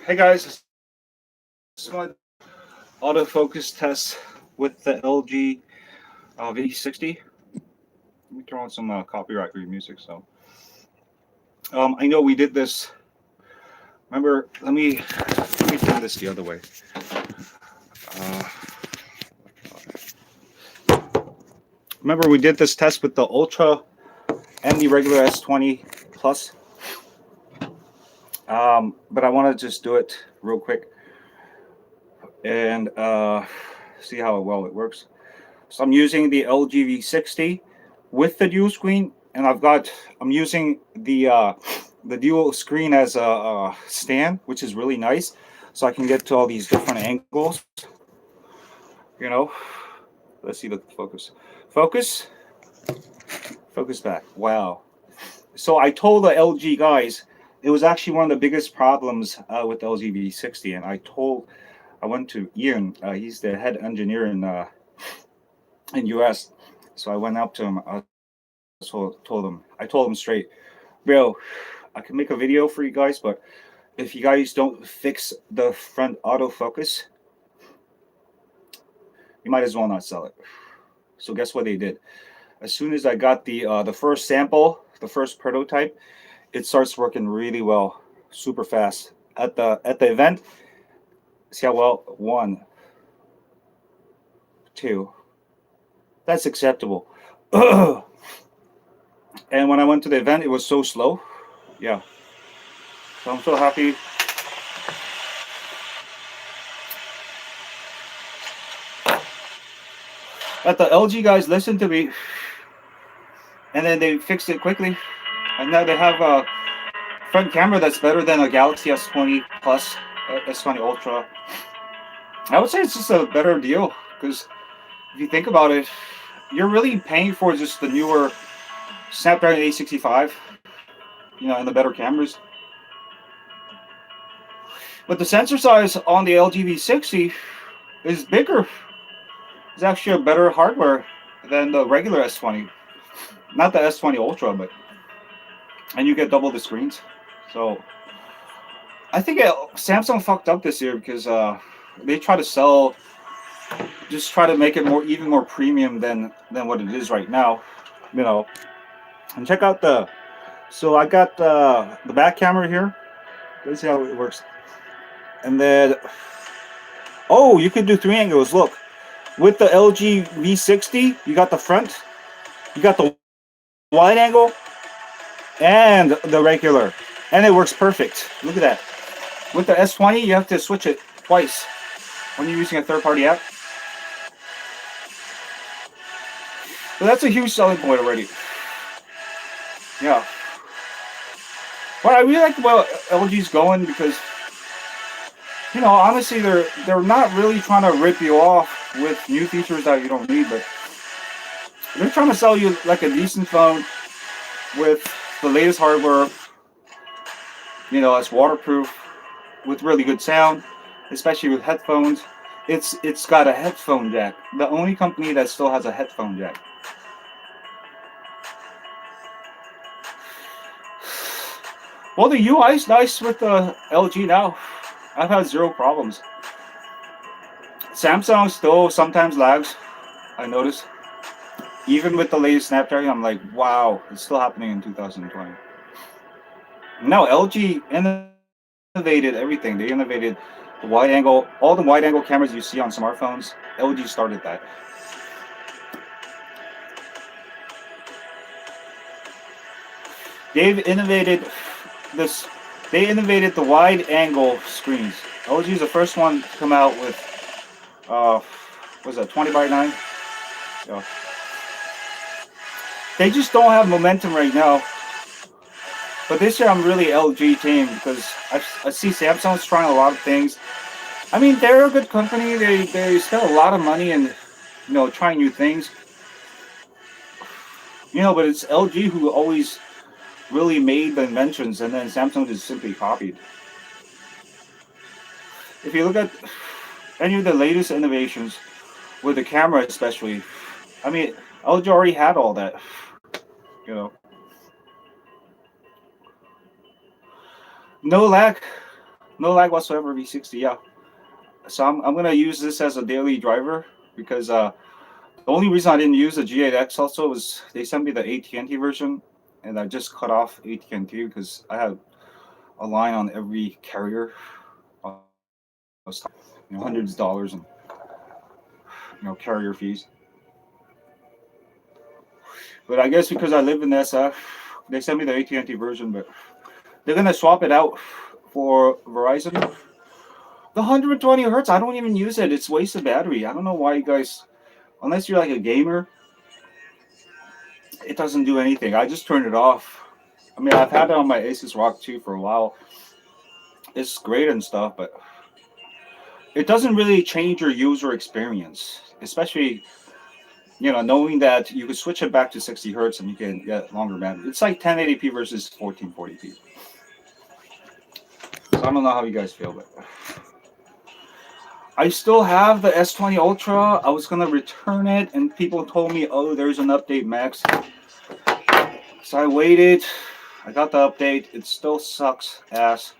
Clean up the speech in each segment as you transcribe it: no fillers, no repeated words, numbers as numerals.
Hey guys, this is my autofocus test with the LG V60. Let me throw on some copyright-free music. I know we did this. Remember, let me turn this the other way. Uh, Remember, we did this test with the Ultra and the regular S20 Plus. But I want to just do it real quick and see how well it works. So I'm using the LG V60 with the dual screen, and I'm using the dual screen as a stand, which is really nice, so I can get to all these different angles. You know, let's see the focus, focus back. Wow. So I told the LG guys it was actually one of the biggest problems with the LG V60, and I went to Ian. He's the head engineer in US. So I went up to him. I told him straight, bro, I can make a video for you guys, but if you guys don't fix the front autofocus, you might as well not sell it. So guess what they did? As soon as I got the first sample, the first prototype, it starts working really well, super fast. At the event, see how well? One, two. That's acceptable. And when I went to the event, it was so slow. Yeah. So I'm so happy. That the LG guys listened to me, and then they fixed it quickly, and now they have a front camera that's better than a Galaxy S20 Plus, S20 Ultra. I would say it's just a better deal because if you think about it, you're really paying for just the newer Snapdragon 865, and the better cameras. But the sensor size on the LG V60 is bigger. It's actually a better hardware than the regular S20. Not the S20 Ultra, and you get double the screens. So I think Samsung fucked up this year because they try to make it even more premium than what it is right now. And check out so I got the back camera here. Let's see how it works. And then, oh, you can do 3 angles. Look, with the LG V60, you got the front, you got the wide angle, and the regular, and it works perfect. Look at that. With the S20, you have to switch it twice when you're using a third-party app. So that's a huge selling point already. Yeah. But I really like where LG's going because, honestly, they're not really trying to rip you off with new features that you don't need, but they're trying to sell you like a decent phone with the latest hardware. It's waterproof with really good sound, especially with headphones. It's got a headphone jack. The only company that still has a headphone jack. Well, the UI is nice with the LG now. I've had zero problems. Samsung still sometimes lags, I notice. Even with the latest Snapdragon, I'm like, wow, it's still happening in 2020. No, LG innovated everything. They innovated the wide angle, all the wide angle cameras you see on smartphones. LG started that. They've innovated this. They innovated the wide angle screens. LG is the first one to come out with, what's that, 20x9? Yeah. They just don't have momentum right now. But this year I'm really LG team because I see Samsung's trying a lot of things. I mean, they're a good company. They spend a lot of money in, trying new things. But it's LG who always really made the inventions, and then Samsung just simply copied. If you look at any of the latest innovations, with the camera especially, I mean, LG already had all that. No lag. No lag whatsoever. V60, yeah. So I'm gonna use this as a daily driver because the only reason I didn't use the G8X also was they sent me the AT&T version, and I just cut off AT&T because I had a line on every carrier. I was hundreds of dollars and carrier fees. But I guess because I live in SF, they sent me the AT&T version, but they're gonna swap it out for Verizon. The 120 hertz, I don't even use it. It's wasted battery. I don't know why you guys, unless you're like a gamer, it doesn't do anything. I just turn it off. I mean, I've had it on my Asus Rock 2 for a while. It's great and stuff, but it doesn't really change your user experience, especially knowing that you could switch it back to 60 hertz and you can get longer battery. It's like 1080p versus 1440p. So I don't know how you guys feel, but I still have the S20 Ultra. I was gonna return it, and people told me, "Oh, there's an update, Max." So I waited. I got the update. It still sucks ass.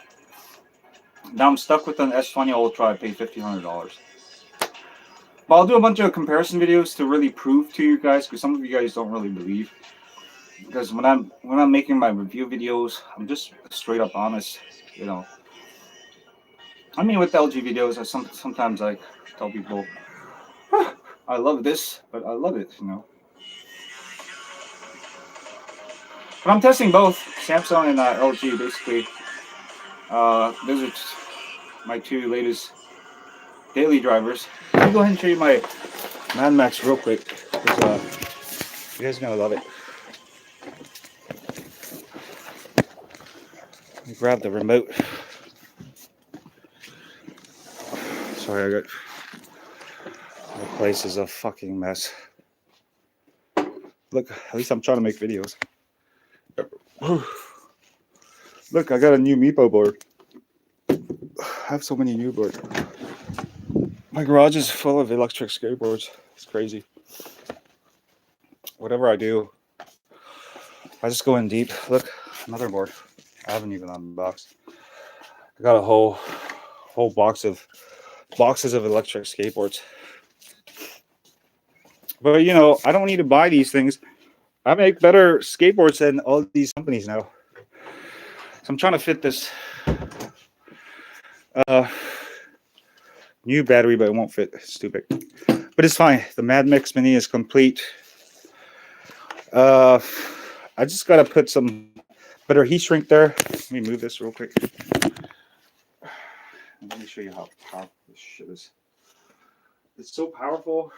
Now I'm stuck with an S20 Ultra. I paid $1,500. But I'll do a bunch of comparison videos to really prove to you guys, because some of you guys don't really believe. Because when I'm making my review videos, I'm just straight up honest. I mean, with LG videos, sometimes I tell people, I love this, but I love it. But I'm testing both Samsung and LG. Basically, those are my two latest daily drivers. Let me go ahead and show you my Mad Max real quick, because you guys are gonna love it. Let me grab the remote. Sorry, my place is a fucking mess. Look, at least I'm trying to make videos. Look, I got a new Meepo board. I have so many new boards. My garage is full of electric skateboards. It's crazy. Whatever I do, I just go in deep. Look, another board. I haven't even unboxed. I got a whole boxes of electric skateboards. But I don't need to buy these things. I make better skateboards than all these companies now. So I'm trying to fit this new battery, but it won't fit. It's stupid. But it's fine. The Mad Mix Mini is complete. I just gotta put some better heat shrink there. Let me move this real quick. Let me show you how powerful this shit is. It's so powerful.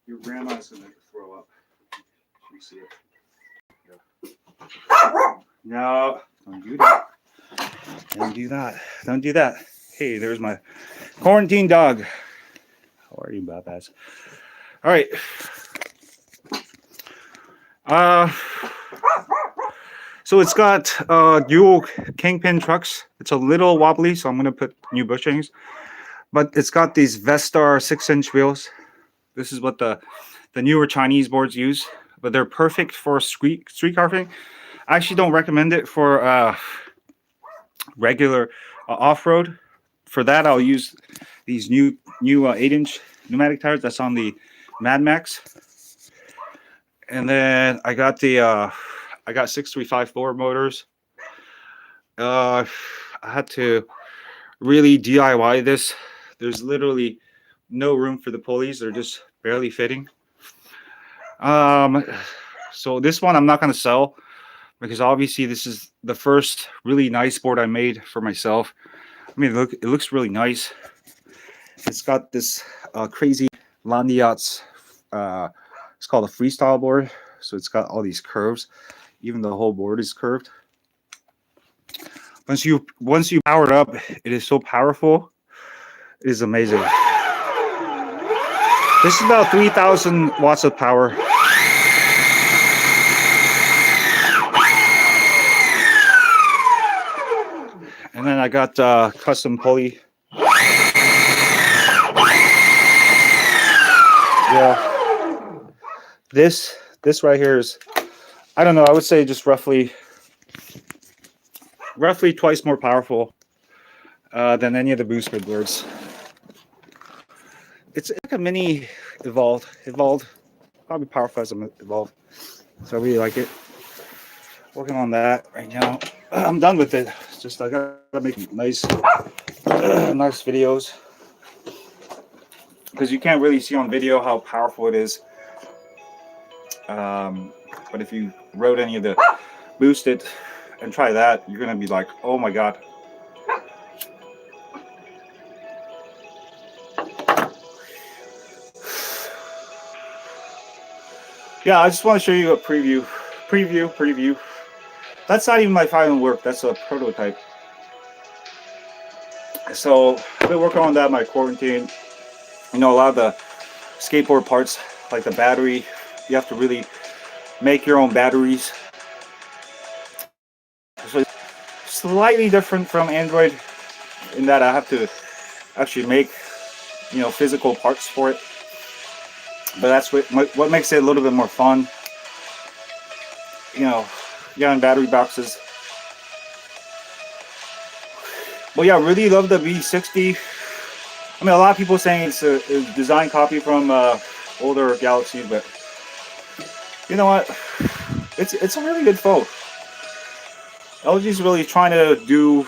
Your grandma's gonna throw up. You see it? Yeah. No, don't do that. Don't do that. Don't do that. Hey, there's my quarantine dog. How are you, Babaz? All right. So it's got dual kingpin trucks. It's a little wobbly, so I'm gonna put new bushings. But it's got these Vestar 6-inch wheels. This is what the newer Chinese boards use, but they're perfect for street carving. I actually don't recommend it for regular off-road. For that, I'll use these new 8-inch pneumatic tires. That's on the Mad Max. And then I got the 6354 motors. I had to really DIY this. There's literally no room for the pulleys. They're just barely fitting. So this one I'm not going to sell, because obviously this is the first really nice board I made for myself. I mean, look, it looks really nice. It's got this crazy Landiot's, it's called a freestyle board. So it's got all these curves. Even the whole board is curved. Once you power it up, it is so powerful. It is amazing. This is about 3,000 watts of power. And then I got custom pulley. Yeah. This right here is, I don't know, I would say just roughly roughly twice more powerful than any of the boosted boards. It's like a mini evolved, probably powerful as a evolved. So I really like it. Working on that right now. I'm done with it. It's just I gotta make nice videos, because you can't really see on video how powerful it is. But if you wrote any of the boosted and try that, you're gonna be like, oh my god. Yeah, I just want to show you a preview. That's not even my final work. That's a prototype. So I've been working on that in my quarantine. You know, a lot of the skateboard parts, like the battery, you have to really make your own batteries. So it's slightly different from Android in that I have to actually make, you know, physical parts for it. But that's what makes it a little bit more fun. You know, yeah, in battery boxes. But yeah, I really love the V60. I mean, a lot of people saying it's a design copy from older Galaxy, but you know what? It's a really good phone. LG's really trying to do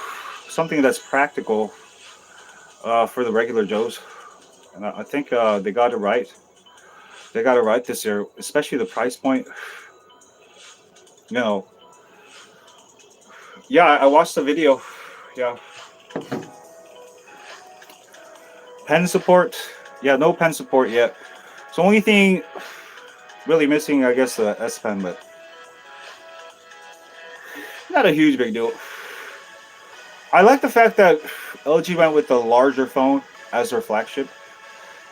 something that's practical for the regular Joes, and I think they got it right. They got it right this year, especially the price point. You know, yeah, I watched the video. Yeah, pen support. Yeah, no pen support yet. So only thing really missing, I guess, the S Pen, but not a huge big deal. I like the fact that LG went with the larger phone as their flagship,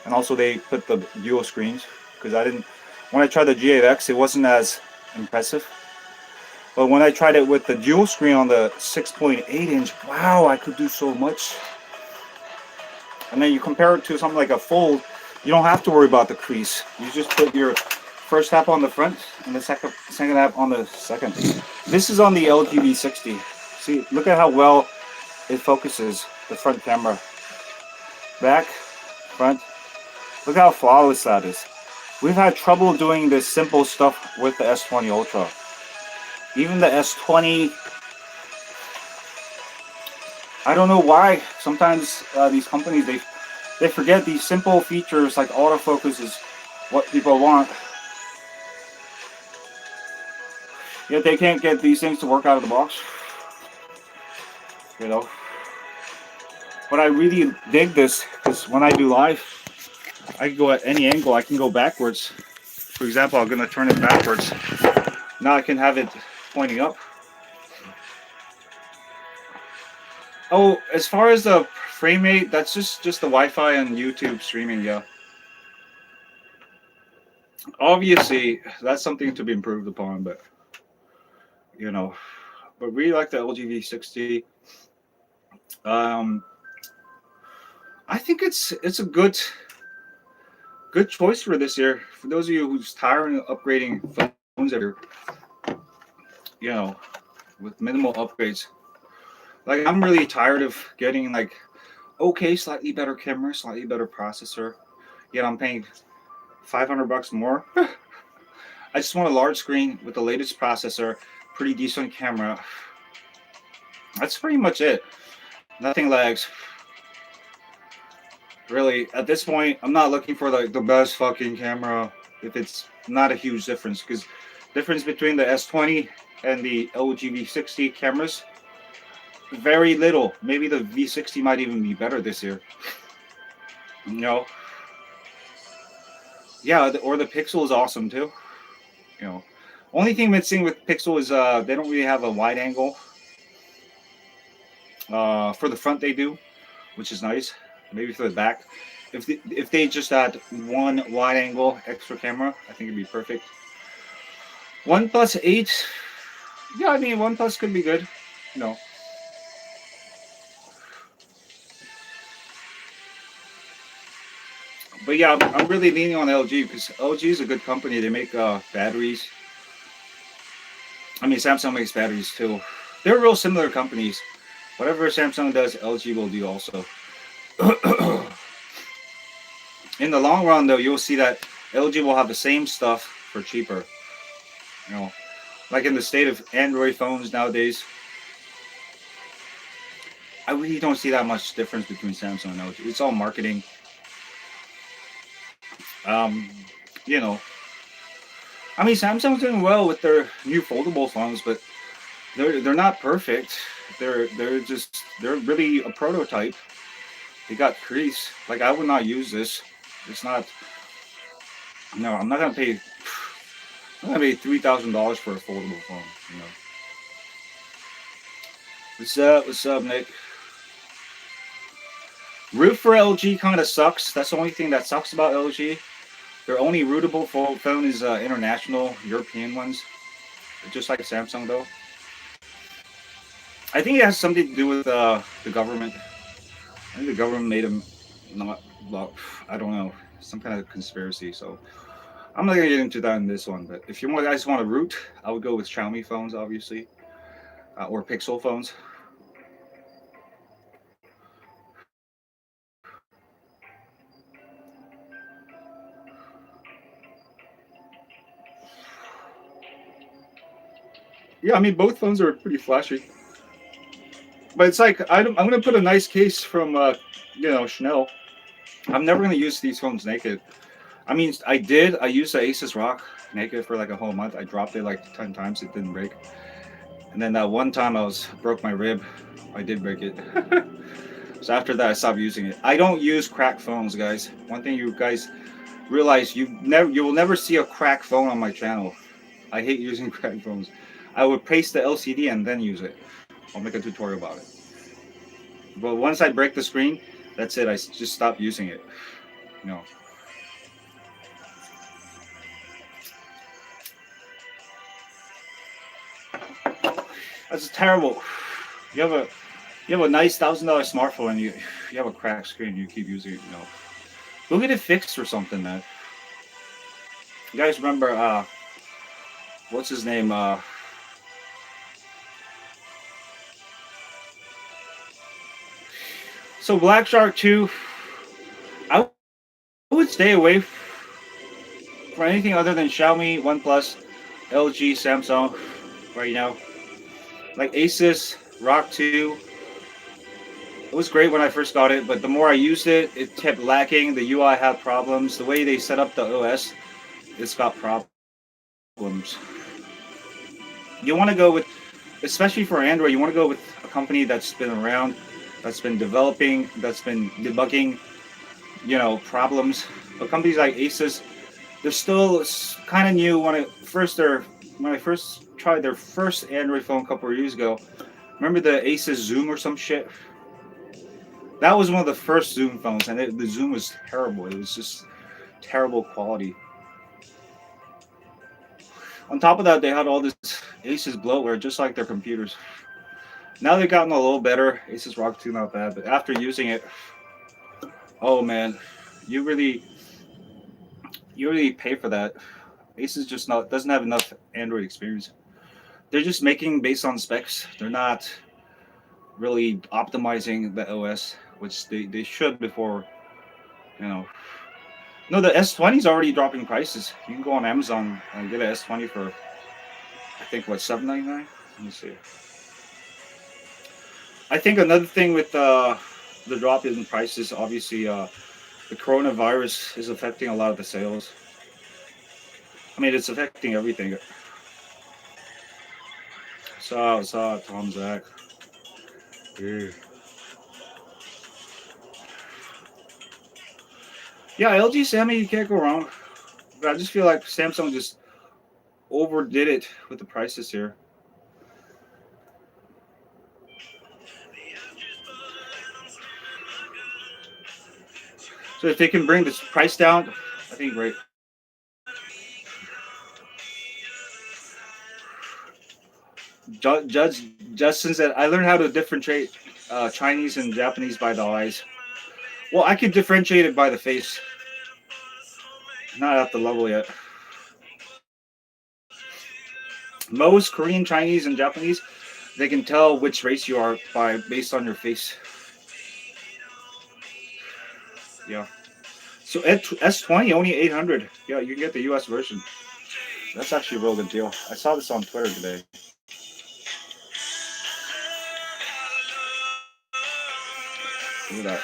and also they put the dual screens, because when I tried the G8X, it wasn't as impressive. But when I tried it with the dual screen on the 6.8 inch, wow, I could do so much. And then you compare it to something like a Fold, you don't have to worry about the crease. You just put your first app on the front and the second app on the second. This is on the LG V60. See, look at how well it focuses the front camera. Back, front. Look how flawless that is. We've had trouble doing this simple stuff with the S20 Ultra. Even the S20, I don't know why. Sometimes these companies, they forget these simple features like autofocus is what people want. Yet they can't get these things to work out of the box. You know. But I really dig this, because when I do live, I can go at any angle. I can go backwards. For example, I'm going to turn it backwards. Now I can have it pointing up. Oh, as far as the frame rate, that's just the Wi-Fi and YouTube streaming, yeah. Obviously, that's something to be improved upon, but you know, but really like the LG V60. I think it's a good choice for this year. For those of you who's tired of upgrading phones every year, you know, with minimal upgrades. Like, I'm really tired of getting like, okay, slightly better camera, slightly better processor, yet I'm paying $500 more. I just want a large screen with the latest processor, pretty decent camera. That's pretty much it. Nothing lags. Really, at this point, I'm not looking for like the best fucking camera if it's not a huge difference, because difference between the S20 and the LG V60 cameras, very little. Maybe the V60 might even be better this year. You know, yeah, or the Pixel is awesome too. You know, only thing missing with Pixel is they don't really have a wide angle. For the front they do, which is nice. Maybe for the back, if they just had one wide angle extra camera, I think it'd be perfect. OnePlus 8, yeah, I mean OnePlus could be good, you know. But yeah, I'm really leaning on LG, because LG is a good company. They make batteries. I mean, Samsung makes batteries too. They're real similar companies. Whatever Samsung does, LG will do also. In the long run, though, you'll see that LG will have the same stuff for cheaper. You know, like in the state of Android phones nowadays, I really don't see that much difference between Samsung and LG. It's all marketing. Um, you know, I mean, Samsung's doing well with their new foldable phones, but they're not perfect. They're really a prototype. They got crease. Like I would not use this. It's not. No, I'm not gonna pay. I'm gonna pay $3,000 for a foldable phone. You know. What's up? What's up, Nick? Root for LG kind of sucks. That's the only thing that sucks about LG. Their only rootable phone is international European ones, just like Samsung though. I think it has something to do with the government. I think the government made them not. Well, I don't know, some kind of conspiracy. So I'm not gonna get into that in this one. But if you guys want to root, I would go with Xiaomi phones, obviously, or Pixel phones. Yeah, I mean both phones are pretty flashy, but it's like I'm gonna put a nice case from Chanel. I'm never gonna use these phones naked. I mean, I did. I used the Asus Rock naked for like a whole month. I dropped it like 10 times. It didn't break. And then that one time broke my rib. I did break it. So after that, I stopped using it. I don't use cracked phones, guys. One thing you guys realize you will never see a cracked phone on my channel. I hate using cracked phones. I would paste the LCD and then use it. I'll make a tutorial about it. But once I break the screen, that's it. I just stop using it. You know. That's terrible. You have a nice $1,000 smartphone and you have a cracked screen. You keep using it. You know. Go get it fixed or something, man. You guys remember what's his name? So Black Shark 2, I would stay away from anything other than Xiaomi, OnePlus, LG, Samsung right now. Like Asus Rock 2, it was great when I first got it, but the more I used it, it kept lacking. The UI had problems. The way they set up the OS, it's got problems. You want to go with, especially for Android, you want to go with a company that's been around, that's been developing, that's been debugging, problems. But companies like Asus, they're still kind of new. When I first tried their first Android phone a couple of years ago, remember the Asus Zoom or some shit? That was one of the first Zoom phones, and the Zoom was terrible. It was just terrible quality. On top of that, they had all this Asus bloatware, just like their computers. Now they've gotten a little better. Asus Rock 2 not bad, but after using it, oh man, you really pay for that. Asus just not doesn't have enough Android experience. They're just making based on specs. They're not really optimizing the OS, which they should before, you know. No, the S20 is already dropping prices. You can go on Amazon and get an S20 for I think what $799. Let me see. I think another thing with the drop in prices, obviously, the coronavirus is affecting a lot of the sales. I mean, it's affecting everything. Saw Tom Zach. Yeah. Yeah, LG Sammy, you can't go wrong. But I just feel like Samsung just overdid it with the prices here. So if they can bring this price down, I think great. Judge Justin said, I learned how to differentiate Chinese and Japanese by the eyes. Well, I can differentiate it by the face. Not at the level yet. Most Korean, Chinese, and Japanese, They can tell which race you are by based on your face. Yeah. So S20 only 800. Yeah, you can get the US version. That's actually a real good deal. I saw this on Twitter today. Look at that.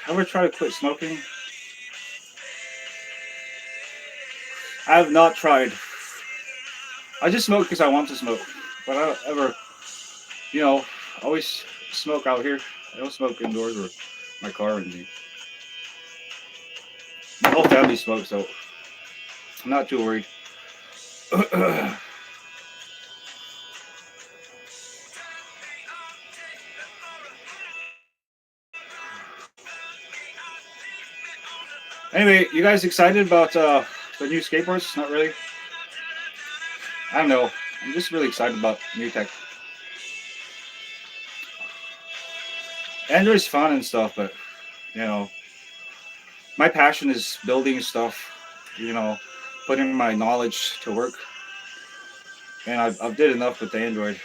Ever try to quit smoking? I have not tried. I just smoke because I want to smoke, but I don't ever, you know, always smoke out here. I don't smoke indoors or my car or anything. My whole family smokes, so I'm not too worried. Anyway, you guys excited about the new skateboards? Not really. I don't know. I'm just really excited about new tech. Android's fun and stuff, but you know, my passion is building stuff. You know, putting my knowledge to work, and I've did enough with the Android.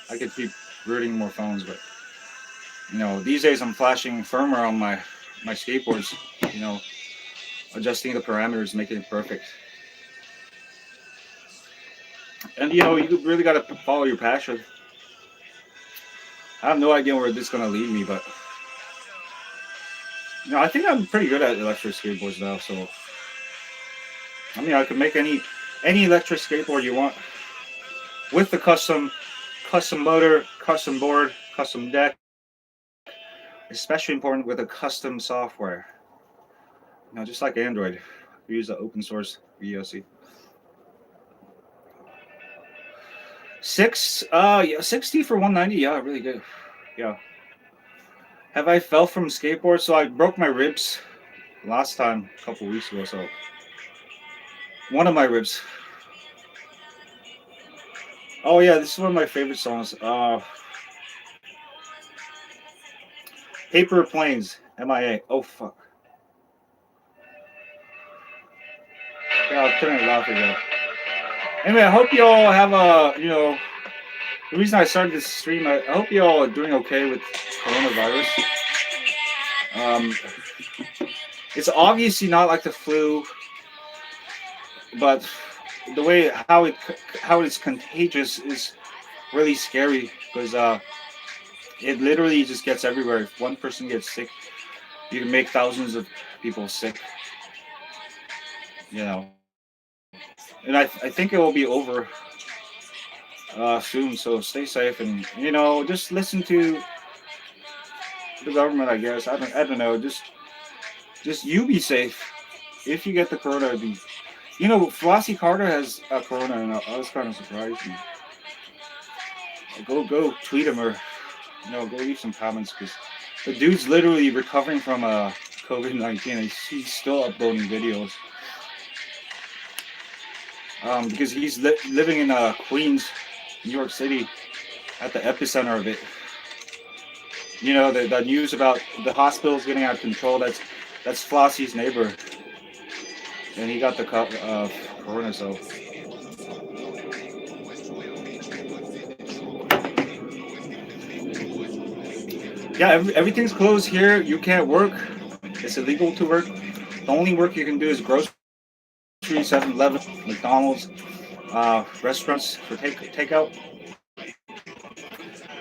I could keep rooting more phones, but you know, these days I'm flashing firmware on my skateboards. You know, adjusting the parameters, making it perfect. And you know, you really got to follow your passion. I have no idea where this is gonna lead me, but you know, I think I'm pretty good at electric skateboards now. So I mean, I could make any electric skateboard you want with the custom motor, custom board, custom deck. Especially important with a custom software. You know, just like Android, we use the open source VLC. Yeah, 60 for 190. Yeah, really good. Yeah. Have I fell from skateboard? So I broke my ribs last time, a couple weeks ago. So one of my ribs. Oh yeah, this is one of my favorite songs. Paper Planes, MIA. Oh fuck. Yeah, I'll turn it off again. Anyway, I hope you all have the reason I started this stream, I hope you all are doing okay with coronavirus. Um, it's obviously not like the flu, but the way how it's contagious is really scary because it literally just gets everywhere. If one person gets sick, you can make thousands of people sick. You know, and I think it will be over soon. So stay safe and you know just listen to the government. I guess I don't know. Just you be safe. If you get the corona, be you know Flossie Carter has a corona, and I was kind of surprised. And go tweet him or go leave some comments because the dude's literally recovering from COVID-19. He's still uploading videos because he's living in Queens, New York City, at the epicenter of it. You know the news about the hospitals getting out of control. That's Flossie's neighbor, and he got the corona. So yeah, everything's closed here. You can't work. It's illegal to work. The only work you can do is grocery, 7-Eleven, McDonald's, restaurants for takeout.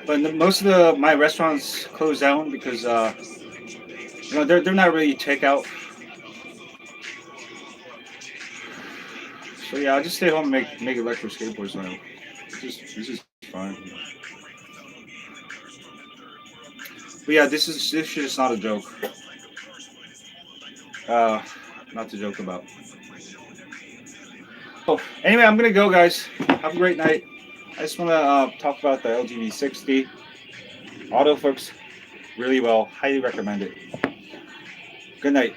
But most of my restaurants closed down because they're not really takeout. So yeah, I'll just stay home and make electric skateboards now. It's just fine. But yeah, this is just not a joke. Uh, Not to joke about. Oh, anyway, I'm gonna go, guys. Have a great night. I just want to talk about the LG V60 autofocus really well. Highly recommend it. Good night.